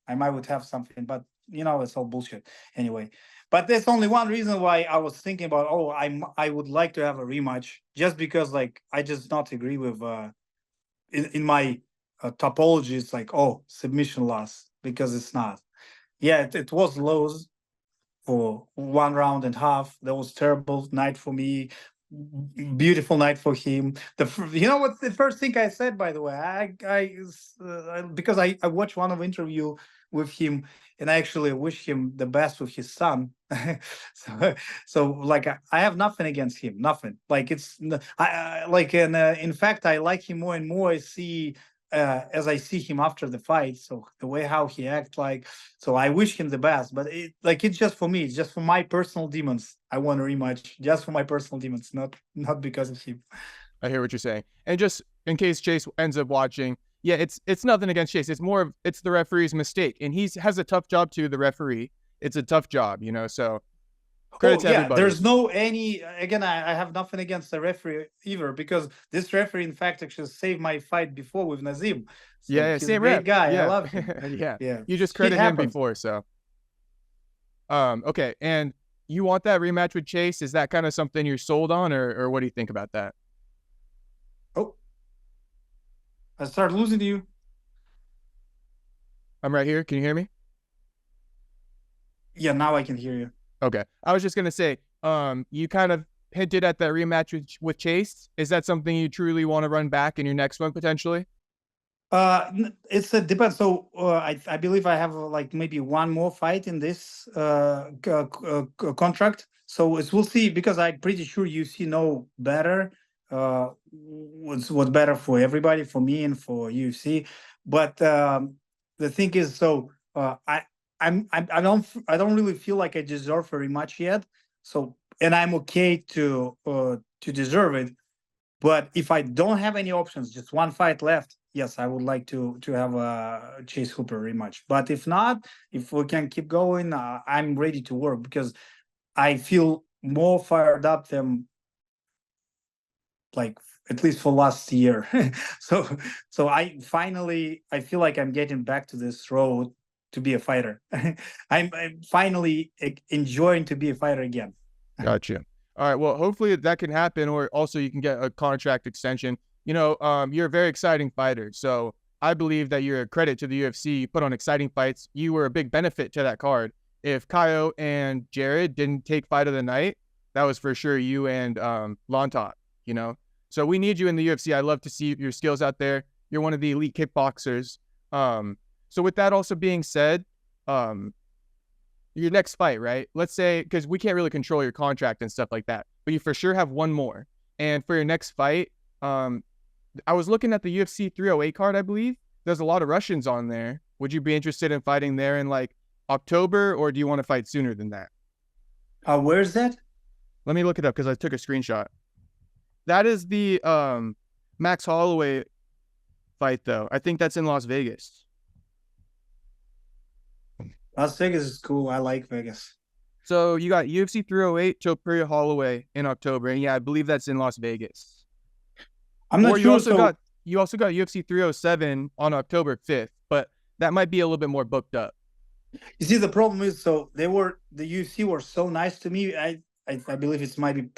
I might would have something, but it's all bullshit anyway. But there's only one reason why I was thinking about, oh, I would like to have a rematch, just because like I just not agree with in my topology. It's like, oh, submission loss, because it's not. Yeah, it was lows for 1.5 rounds. That was terrible night for me. Beautiful night for him. You know what? The first thing I said, by the way, because I watched one of interview with him, and I actually wish him the best with his son. So like I have nothing against him, nothing. Like like, and in fact I like him more and more. I see as I see him after the fight. So the way how he act, like, so I wish him the best. But it's just for me. It's just for my personal demons. I want a rematch just for my personal demons, not because of him. I hear what you're saying. And just in case Chase ends up watching, Yeah, it's nothing against Chase. It's more of it's the referee's mistake, and he has a tough job too. The referee, it's a tough job, you know. So credit Oh to yeah, everybody. there's no any again. I have nothing against the referee either because this referee, in fact, actually saved my fight before with Nazim. So Yeah, he's a same great rep. guy. I Yeah, love him. yeah. Yeah, You just shit credit him happens. before, so okay. And you want that rematch with Chase? Is that kind of something you're sold on, or what do you think about that? Oh, I start losing you. I'm right here. Can you hear me? Yeah, now I can hear you. Okay. I was just gonna say, you kind of hinted at that rematch with Chase. Is that something you truly want to run back in your next one potentially? It's a depends. So I believe I have like maybe one more fight in this contract. So we'll see because I'm pretty sure UFC know better. What's better for everybody, for me and for UFC. But the thing is, so I don't really feel like I deserve very much yet. So and I'm okay to deserve it. But if I don't have any options, just one fight left, yes, I would like to have a Chase Hooper rematch. But if not, if we can keep going, I'm ready to work because I feel more fired up than like at least for last year. so I feel like I'm getting back to this road to be a fighter. I'm finally enjoying to be a fighter again. Gotcha. All right. Well, hopefully that can happen, or also you can get a contract extension. You know, you're a very exciting fighter, so I believe that you're a credit to the UFC. You put on exciting fights. You were a big benefit to that card. If Kaio and Jared didn't take fight of the night, that was for sure you and Lontop. You know, so we need you in the UFC. I love to see your skills out there. You're one of the elite kickboxers. So with that also being said, um, your next fight, right? Let's say, because we can't really control your contract and stuff like that, but you for sure have one more. And for your next fight, I was looking at the UFC 308 card, I believe. There's a lot of Russians on there. Would you be interested in fighting there in like October, or do you want to fight sooner than that? Where's that? Let me look it up because I took a screenshot. That is the Max Holloway fight, though. I think that's in Las Vegas. Las Vegas is cool. I like Vegas. So you got UFC 308, Topuria Holloway in October, and yeah, I believe that's in Las Vegas. I'm Or not sure. So you also got UFC 307 on October 5th, but that might be a little bit more booked up. you see, the problem is, so the UFC were so nice to me. I believe it might be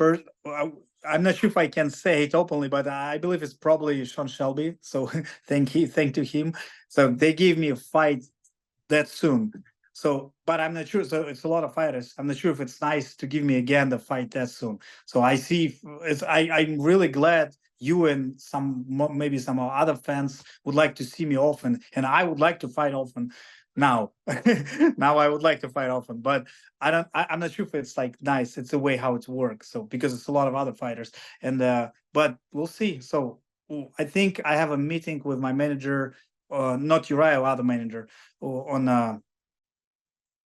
I'm not sure if I can say it openly, but I believe it's probably Sean Shelby. So thank to him. So they gave me a fight that soon. So, but I'm not sure. So it's a lot of fighters. I'm not sure if it's nice to give me again the fight that soon. So I see. I'm really glad you and maybe some other fans would like to see me often, and I would like to fight often. Now, now I would like to fight often, but I'm not sure if it's like nice. It's the way how it works. So because it's a lot of other fighters, and but we'll see. So I think I have a meeting with my manager, not Uriah, other manager, on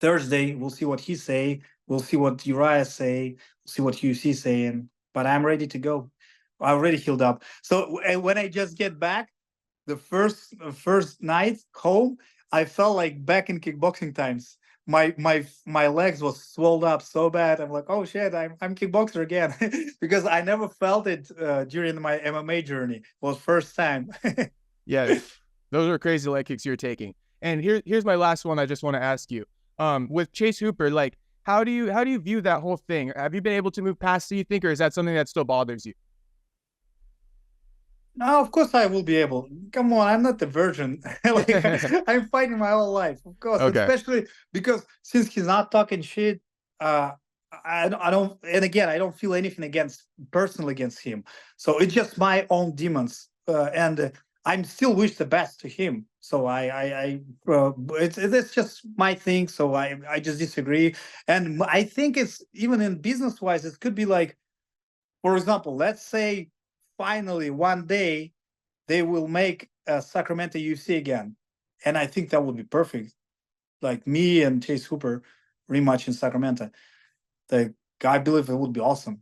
Thursday. We'll see what he say. We'll see what Uriah say. We'll see what UFC saying. But I'm ready to go. I already healed up. So when I just get back, the first night home, I felt like back in kickboxing times. My legs was swelled up so bad. I'm like, oh shit, I'm kickboxer again because I never felt it during my MMA journey. It was first time. Yeah, those are crazy leg kicks you're taking. And here's my last one. I just want to ask you, with Chase Hooper, like, how do you view that whole thing? Have you been able to move past it, you think, or is that something that still bothers you? No, of course I will be able. Come on, I'm not the virgin. Like I'm fighting my whole life, of course. Okay. Especially because since he's not talking shit, uh, I don't. And again, I don't feel anything against personally against him. So it's just my own demons, and I'm still wish the best to him. So it's just my thing. So I just disagree, and I think it's even in business wise, it could be like, for example, let's say finally one day they will make a Sacramento UFC again, and I think that would be perfect. Like me and Chase Hooper rematch in Sacramento. The I believe it would be awesome.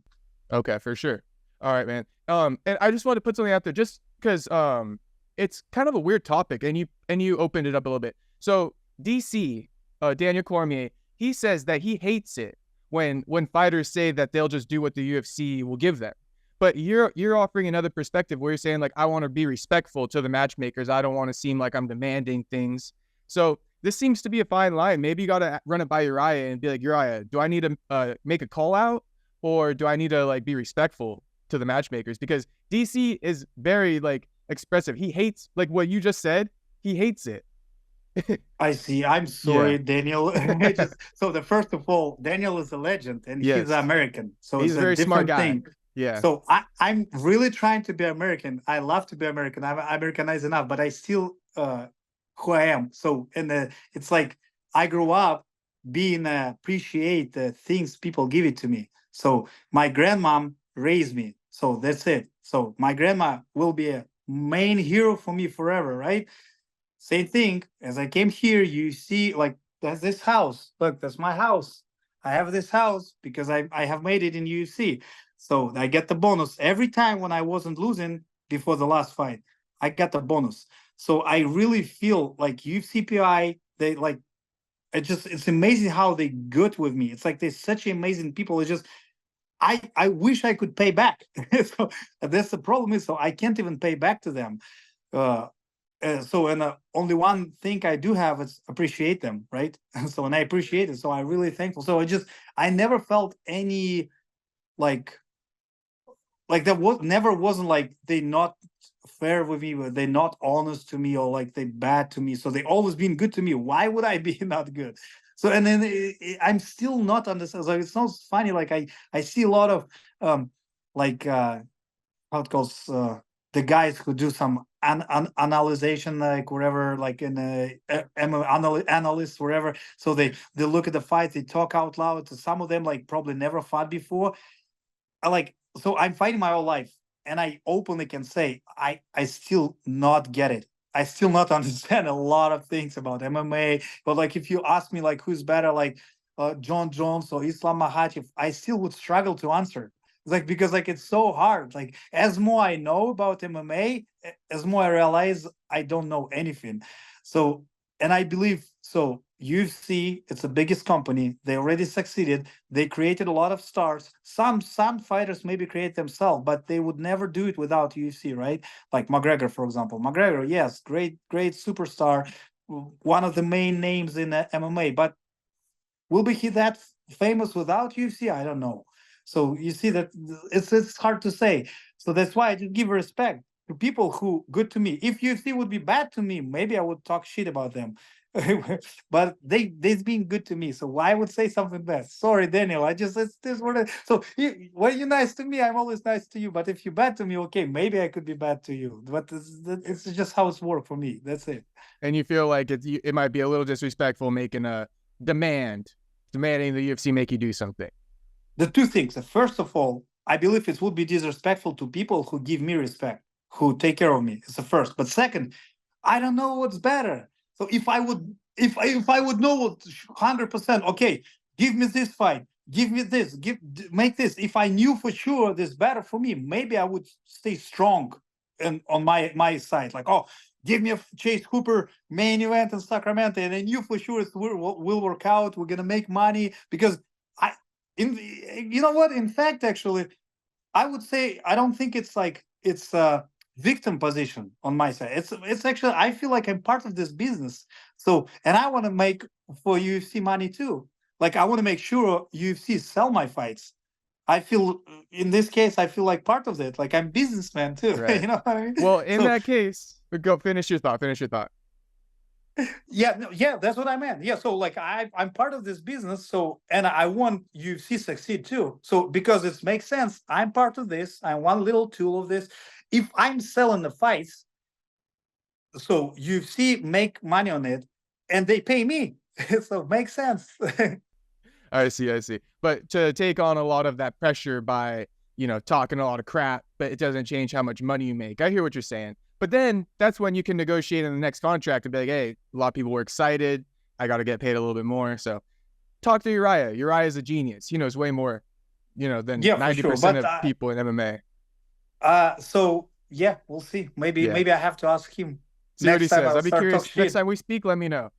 Okay, for sure. All right, man. And I just want to put something out there, just because it's kind of a weird topic, and you opened it up a little bit. So DC, Daniel Cormier, he says that he hates it when fighters say that they'll just do what the UFC will give them. But you're offering another perspective where you're saying, like, I want to be respectful to the matchmakers. I don't want to seem like I'm demanding things. So this seems to be a fine line. Maybe you got to run it by Uriah and be like, Uriah, do I need to make a call out, or do I need to like be respectful to the matchmakers? Because DC is very like expressive. He hates like what you just said. He hates it. I see. I'm sorry, Yeah. Daniel. So the first of all, Daniel is a legend and he's Yes. American. So He's it's a a very smart different guy. thing. Yeah. So I'm really trying to be American. I love to be American. I'm Americanized enough, but I still who I am. So it's like I grew up being appreciate the things people give it to me. So my grandmom raised me. So that's it. So my grandma will be a main hero for me forever, right? Same thing. As I came here, you see, like, that's this house. Look, that's my house. I have this house because I have made it in UFC. So I get the bonus every time when I wasn't losing before the last fight. I got the bonus. So I really feel like UFC PI, they like, it's amazing how they good with me. It's like they're such amazing people. It's just, I wish I could pay back. So that's the problem is, so I can't even pay back to them. Only one thing I do have is appreciate them, right? So, and I appreciate it, so I'm really thankful. So I never felt any like that was never wasn't like they not fair with me, or they not honest to me, or like they bad to me. So they always been good to me. Why would I be not good? So and then I'm still not understand. So it sounds funny. Like I see a lot of how it goes, the guys who do some analyzation, like wherever, like in analysts wherever. So they look at the fights, they talk out loud. To some of them, like probably never fought before. So I'm fighting my whole life, and I openly can say I still not get it. I still not understand a lot of things about MMA. But like if you ask me like who's better, like John Jones or Islam Makhachev, I still would struggle to answer. Like because like it's so hard. Like as more I know about MMA, as more I realize I don't know anything. So, and I believe so. UFC, it's the biggest company. They already succeeded. They created a lot of stars. Some fighters maybe create themselves, but they would never do it without UFC, right? Like McGregor, for example. McGregor, yes, great superstar, one of the main names in MMA. But will be he that famous without UFC? I don't know. So you see that it's hard to say. So that's why I just give respect to people who good to me. If UFC would be bad to me, maybe I would talk shit about them. But they've been good to me. So why would say something bad? Sorry, Daniel. It's this what. So when you're nice to me, I'm always nice to you. But if you're bad to me, okay, maybe I could be bad to you. But it's just how it's worked for me. That's it. And you feel like it might be a little disrespectful making a demanding the UFC make you do something. The two things. First of all, I believe it would be disrespectful to people who give me respect, who take care of me. It's the first. But second, I don't know what's better. So if I would know what 100%, okay, give me this fight, give me this, make this. If I knew for sure this better for me, maybe I would stay strong and on my side. Like, oh, give me a Chase Hooper main event in Sacramento, and I knew for sure it will work out. We're gonna make money because you know what? In fact, actually, I would say I don't think it's like it's a victim position on my side. It's actually I feel like I'm part of this business. So and I want to make for UFC money too. Like I want to make sure UFC sell my fights. I feel in this case I feel like part of it. Like I'm businessman too. Right. You know what I mean? Well, in that case, go finish your thought. Finish your thought. Yeah, no, yeah, that's what I meant. Yeah, so like I'm part of this business, so and I want UFC succeed too. So because it makes sense, I'm part of this. I'm one little tool of this. If I'm selling the fights, so UFC make money on it, and they pay me, so it makes sense. I see. But to take on a lot of that pressure by, talking a lot of crap, but it doesn't change how much money you make. I hear what you're saying. But then that's when you can negotiate in the next contract and be like, hey, a lot of people were excited. I got to get paid a little bit more. So talk to Uriah. Uriah is a genius. He knows way more, than 90% of people in MMA. So yeah, we'll see. Maybe Yeah. I have to ask him See what he next time. says. I'll I'll be start curious. talk Next shit. time we speak, let me know.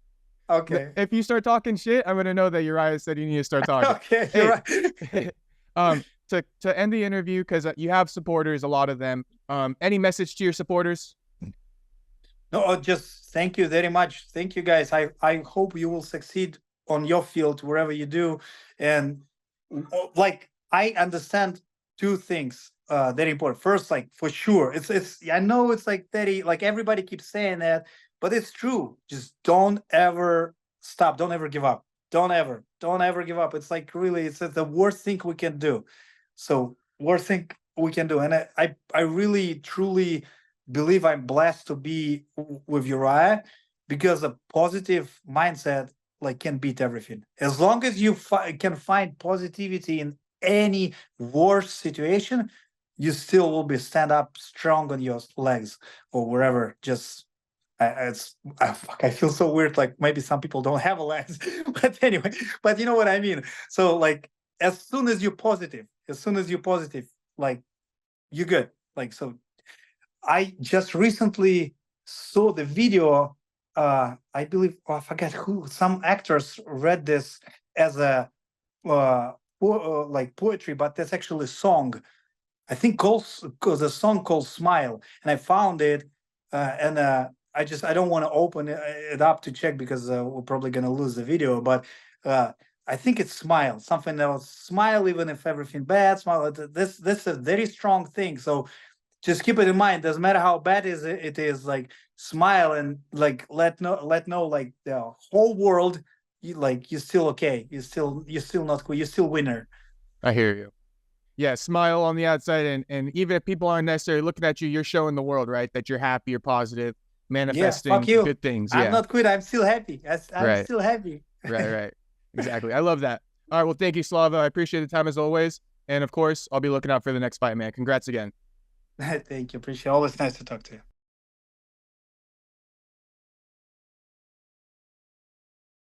Okay. If you start talking shit, I'm gonna know that Uriah said you need to start talking. Okay, you're Hey, right. to end the interview, because you have supporters, a lot of them. Any message to your supporters? No, just thank you very much. Thank you, guys. I hope you will succeed on your field wherever you do. And like I understand two things very important. First, like for sure, it's I know it's like very like everybody keeps saying that, but it's true. Just don't ever stop. Don't ever give up. Don't ever give up. It's like really, it's the worst thing we can do. So worst thing we can do. And I really truly believe I'm blessed to be with Uriah because a positive mindset like can beat everything. As long as you can find positivity in any worse situation, you still will be stand up strong on your legs or wherever. Just I feel so weird. Like maybe some people don't have a legs, but anyway. But you know what I mean. So like as soon as you're positive, like you're good. Like so I just recently saw the video. I believe I forget who. Some actors read this as a like poetry, but that's actually a song. I think cause a song called "Smile," and I found it, and I don't want to open it up to check because we're probably gonna lose the video. But I think it's "Smile," something else. Smile even if everything bad. Smile. This is a very strong thing. So just keep it in mind. Doesn't matter how bad it is. Like smile and like let know like the whole world. You're still okay. You're still not cool. You're still winner. I hear you. Yeah, smile on the outside, and even if people aren't necessarily looking at you, you're showing the world, right, that you're happy, you're positive, Yeah. Fuck manifesting you. good things. I'm Yeah, not quit. I'm still happy. I'm right, still happy. right. Exactly. I love that. All right, well, thank you, Slava. I appreciate the time as always, and of course, I'll be looking out for the next fight, man. Congrats again. Thank you. Appreciate it. Always nice to talk to you.